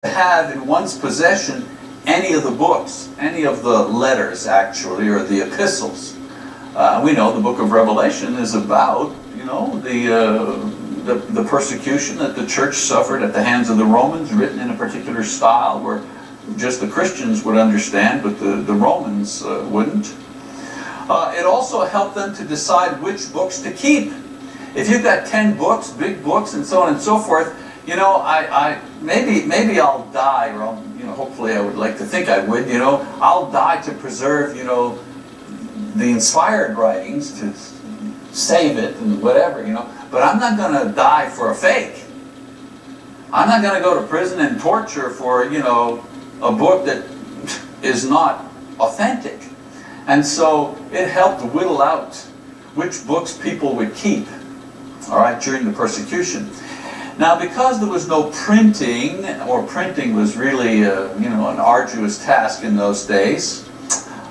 have in one's possession any of the books, any of the letters actually, or the epistles. We know the book of Revelation is about, the persecution that the church suffered at the hands of the Romans, written in a particular style where just the Christians would understand, but the Romans wouldn't. It also helped them to decide which books to keep. If you've got 10 books, big books, and so on and so forth, maybe I'll die, or hopefully I would like to think I would, I'll die to preserve, the inspired writings, to save it and whatever, but I'm not going to die for a fake. I'm not going to go to prison and torture for, a book that is not authentic. And so it helped whittle out which books people would keep, all right, during the persecution. Now, because there was no printing, or printing was really, an arduous task in those days,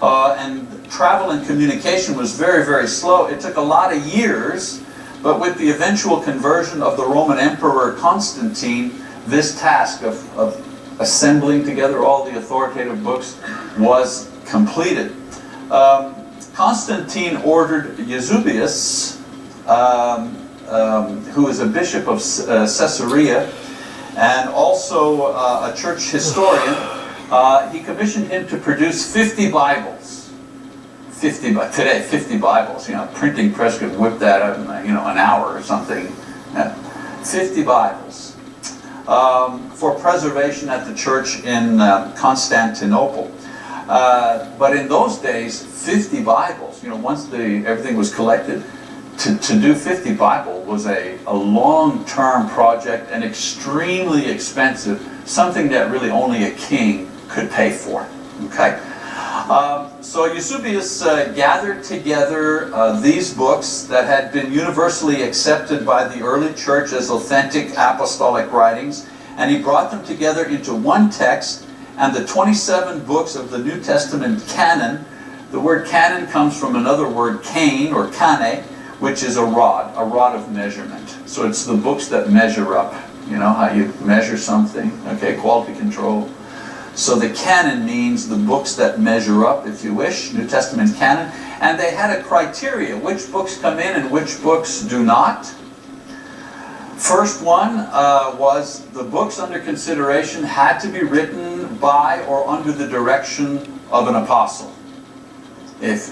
and travel and communication was very, very slow. It took a lot of years, but with the eventual conversion of the Roman Emperor Constantine, this task of assembling together all the authoritative books was completed. Constantine ordered Eusebius, who is a bishop of Caesarea and also a church historian, he commissioned him to produce 50 Bibles. 50 Bibles. Printing press could whip that out in an hour or something. 50 Bibles for preservation at the church in Constantinople. But in those days, 50 Bibles, once everything was collected, to do 50 Bible was a long-term project and extremely expensive, something that really only a king could pay for. Okay? So Eusebius gathered together these books that had been universally accepted by the early church as authentic apostolic writings, and he brought them together into one text, and the 27 books of the New Testament canon. The word canon comes from another word, kane or kane, which is a rod of measurement. So it's the books that measure up. You know how you measure something? Okay, quality control. So the canon means the books that measure up, if you wish, New Testament canon. And they had a criteria, which books come in and which books do not. First one was the books under consideration had to be written by or under the direction of an apostle. If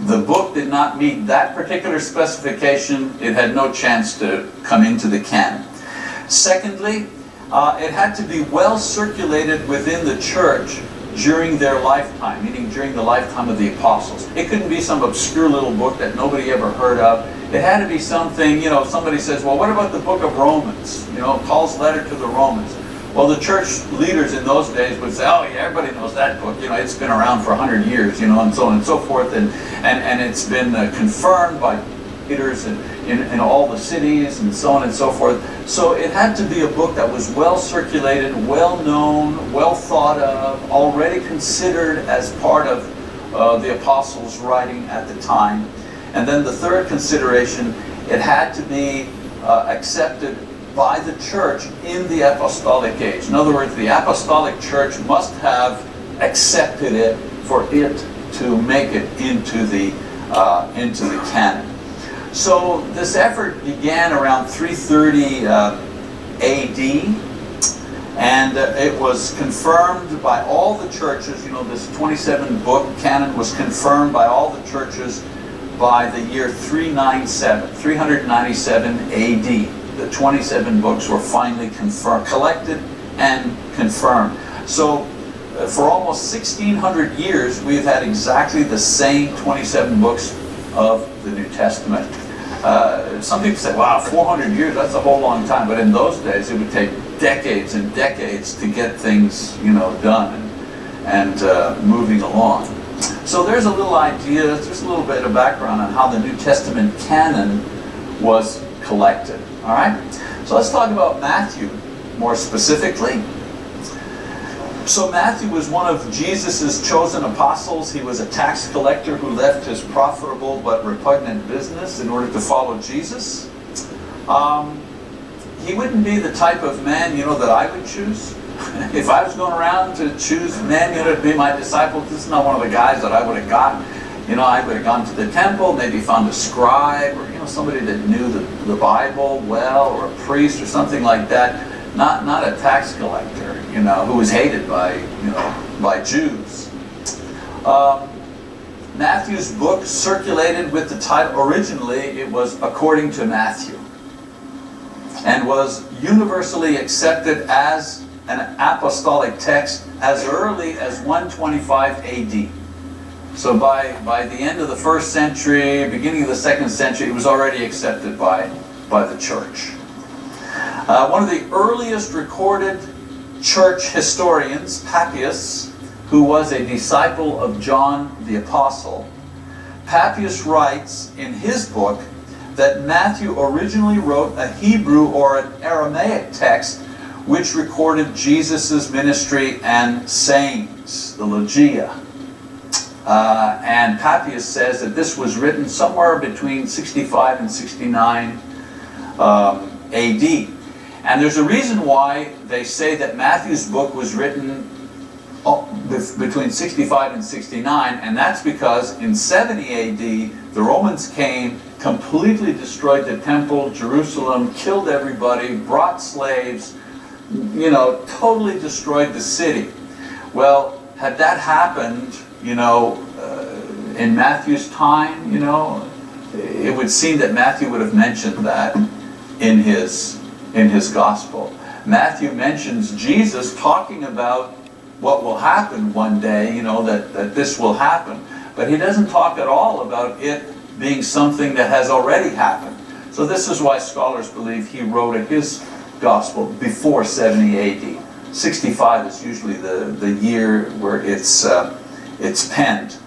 the book did not meet that particular specification, it had no chance to come into the canon. Secondly, it had to be well circulated within the church during their lifetime, meaning during the lifetime of the apostles. It couldn't be some obscure little book that nobody ever heard of. It had to be something, somebody says, well, what about the book of Romans? Paul's letter to the Romans. Well, the church leaders in those days would say, oh yeah, everybody knows that book. It's been around for 100 years, and so on and so forth. And it's been confirmed by leaders in all the cities and so on and so forth. So it had to be a book that was well circulated, well known, well thought of, already considered as part of the apostles' writing at the time. And then the third consideration, it had to be accepted by the church in the apostolic age. In other words, the apostolic church must have accepted it for it to make it into the canon. So this effort began around 330 AD, and it was confirmed by all the churches. This 27-book canon was confirmed by all the churches by the year 397 AD. The 27 books were finally confirmed, collected and confirmed. So for almost 1,600 years, we've had exactly the same 27 books of the New Testament. Some people say, wow, 400 years, that's a whole long time. But in those days, it would take decades and decades to get things, done and moving along. So there's a little idea, just a little bit of background on how the New Testament canon was collected. All right? So let's talk about Matthew more specifically. So Matthew was one of Jesus' chosen apostles. He was a tax collector who left his profitable but repugnant business in order to follow Jesus. He wouldn't be the type of man, that I would choose. if I was going around to choose men, to be my disciples, this is not one of the guys that I would have got. I would have gone to the temple, maybe found a scribe, or somebody that knew the Bible well, or a priest or something like that. Not a tax collector, who was hated by Jews. Matthew's book circulated with the title, originally it was According to Matthew, and was universally accepted as an apostolic text as early as 125 AD. So by the end of the first century, beginning of the second century, it was already accepted by the church. One of the earliest recorded church historians, Papias, who was a disciple of John the Apostle, Papias writes in his book that Matthew originally wrote a Hebrew or an Aramaic text which recorded Jesus' ministry and sayings, the Logia. And Papias says that this was written somewhere between 65 and 69 AD. And there's a reason why they say that Matthew's book was written between 65 and 69, and that's because in 70 AD, the Romans came, completely destroyed the temple, Jerusalem, killed everybody, brought slaves, totally destroyed the city. Well, had that happened, in Matthew's time, it would seem that Matthew would have mentioned that in his gospel. Matthew mentions Jesus talking about what will happen one day, that this will happen. But he doesn't talk at all about it being something that has already happened. So this is why scholars believe he wrote his gospel before 70 AD. 65 is usually the year where it's penned.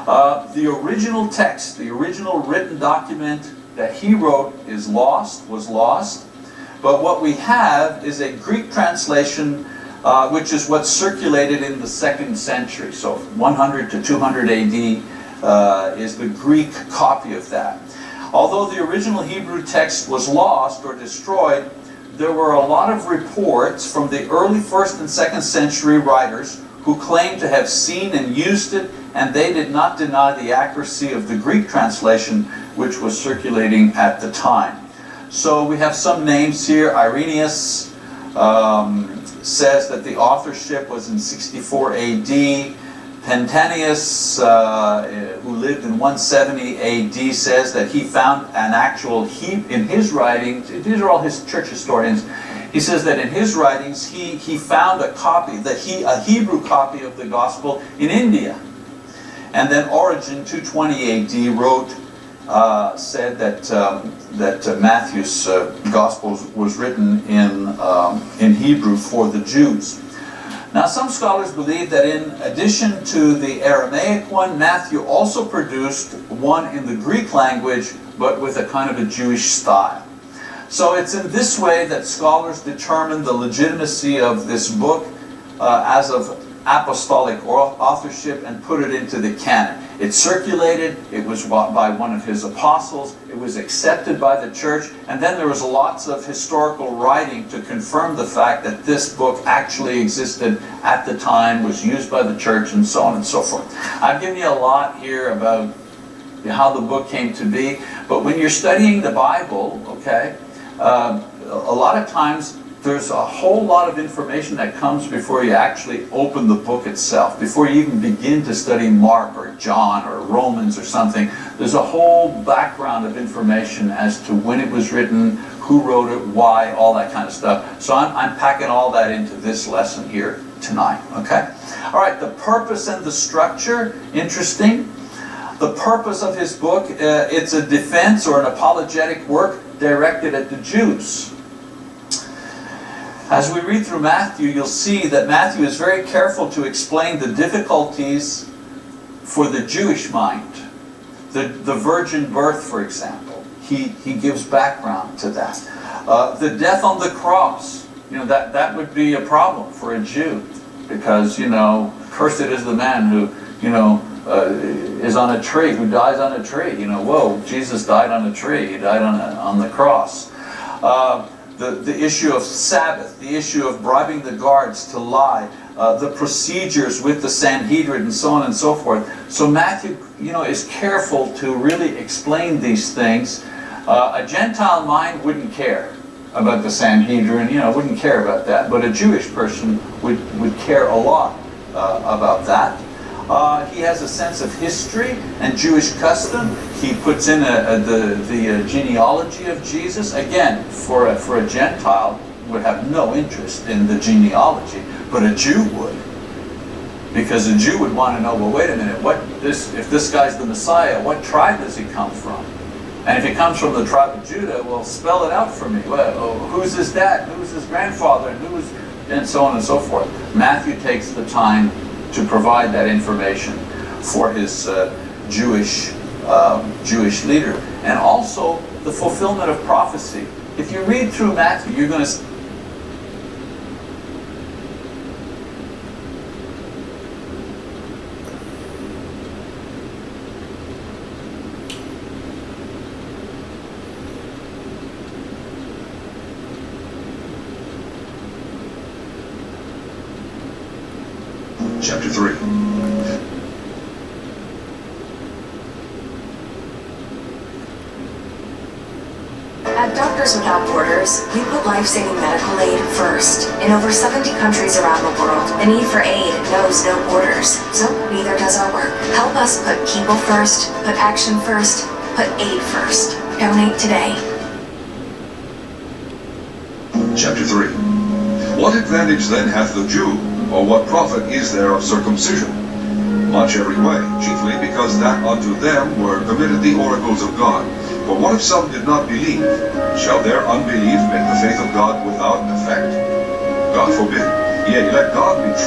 The original text, the original written document that he wrote was lost. But what we have is a Greek translation, which is what's circulated in the 2nd century. So 100 to 200 AD is the Greek copy of that. Although the original Hebrew text was lost or destroyed, there were a lot of reports from the early 1st and 2nd century writers who claimed to have seen and used it, and they did not deny the accuracy of the Greek translation which was circulating at the time. So we have some names here. Irenaeus says that the authorship was in 64 AD. Pantanius, who lived in 170 AD, says that he found an actual in his writings. These are all his church historians. He says that in his writings he found a Hebrew copy of the gospel in India. And then Origen, 220 AD, said that Matthew's gospel was written in Hebrew for the Jews. Now, some scholars believe that in addition to the Aramaic one, Matthew also produced one in the Greek language, but with a kind of a Jewish style. So it's in this way that scholars determine the legitimacy of this book as of apostolic authorship and put it into the canon. It circulated, it was by one of his apostles, it was accepted by the church, and then there was lots of historical writing to confirm the fact that this book actually existed at the time, was used by the church, and so on and so forth. I've given you a lot here about how the book came to be, but when you're studying the Bible, okay, a lot of times there's a whole lot of information that comes before you actually open the book itself. Before you even begin to study Mark or John or Romans or something, there's a whole background of information as to when it was written, who wrote it, why, all that kind of stuff. So I'm packing all that into this lesson here tonight, okay? All right, the purpose and the structure, interesting. The purpose of his book, it's a defense or an apologetic work directed at the Jews. As we read through Matthew, you'll see that Matthew is very careful to explain the difficulties for the Jewish mind. The virgin birth, for example, he gives background to that. The death on the cross, that would be a problem for a Jew, because, cursed is the man who, is on a tree, who dies on a tree. Whoa, Jesus died on a tree, he died on the cross. the issue of Sabbath, the issue of bribing the guards to lie, the procedures with the Sanhedrin, and so on and so forth. So Matthew, is careful to really explain these things. A Gentile mind wouldn't care about the Sanhedrin, wouldn't care about that. But a Jewish person would care a lot about that. He has a sense of history and Jewish custom. He puts in the genealogy of Jesus. Again, for a Gentile, would have no interest in the genealogy, but a Jew would. Because a Jew would want to know, well, wait a minute, if this guy's the Messiah, what tribe does he come from? And if he comes from the tribe of Judah, well, spell it out for me. Well, who's his dad? Who's his grandfather? And so on and so forth. Matthew takes the time to provide that information for his Jewish leader. And also the fulfillment of prophecy. If you read through Matthew, you're going to Chapter 3. At Doctors Without Borders, we put life-saving medical aid first. In over 70 countries around the world, the need for aid knows no borders, so neither does our work. Help us put people first, put action first, put aid first. Donate today. Chapter 3. What advantage then hath the Jew? Or what profit is there of circumcision? Much every way, chiefly because that unto them were committed the oracles of God. For what if some did not believe? Shall their unbelief make the faith of God without effect? God forbid. Yea, let God be true.